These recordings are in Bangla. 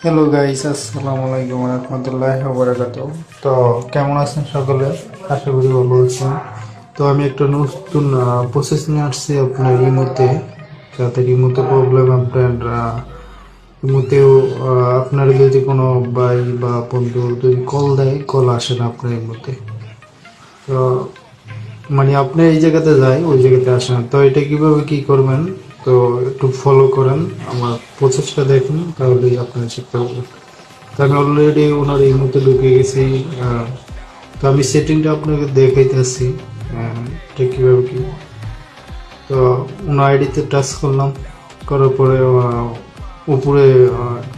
হ্যালো গাইস, আসসালামু আলাইকুম রহমতুল্লাহ বারাকাতুহু। তো কেমন আছেন সকলে? আশা করি ভালো আছেন। তো আমি একটা নতুন প্রসেস নিয়ে আসছি আপনার রিমোতে, যাতে রিমোতে প্রবলেম আপনার রিমোতেও আপনার যদি কোনো ভাই বা বন্ধু যদি কল দেয়, কল আসে না আপনার রিমোতে। তো মানে আপনি এই জায়গাতে যাই, ওই জায়গাতে আসেন। তো এটা কিভাবে কি করবেন, তো একটু ফলো করেন, আমার প্রসেসটা দেখুন, তাহলেই আপনারা শিখতে পারবেন। তো আমি অলরেডি ওনার এই মুহূর্তে ঢুকে গেছি। তো আমি সেটিংটা আপনাকে দেখাইতেছি এটা কীভাবে কি। তো ওনার আইডিতে টাচ করলাম, করার পরে উপরে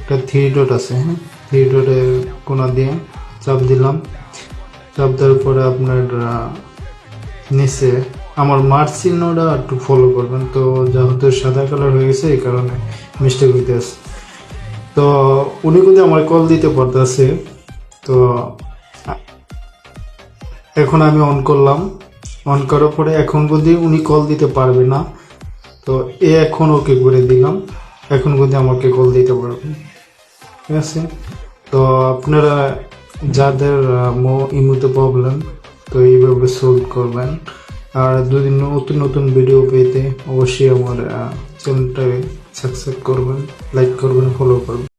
একটা থ্রি ডট আছে, হ্যাঁ, থ্রি ডটে কোনা দিয়ে চাপ দিলাম। চাপ দেওয়ার পরে আপনার নিচে আমার মার্ক চিহ্নটা একটু ফলো করবেন। তো যেহেতু সাদা কালার হয়ে গেছে, এই কারণে মিস্টেক হইতে আছে। তো উনি কিন্তু আমার কল দিতে পারতেছে। তো এখন আমি অন করলাম, অন করার পরে এখন যদি উনি কল দিতে পারবে না, তো এখন ওকে করে দিলাম, এখন কিন্তু আমাকে কল দিতে পারবে। ঠিক আছে? তো আপনারা যাদের ইমোতে প্রবলেম, তো এইভাবে সলভ করবেন। আর যদি নতুন নতুন ভিডিও পেতে অবশ্যই আমার চ্যানেলটাকে সাবস্ক্রাইব করবেন, লাইক করবেন, ফলো করবেন।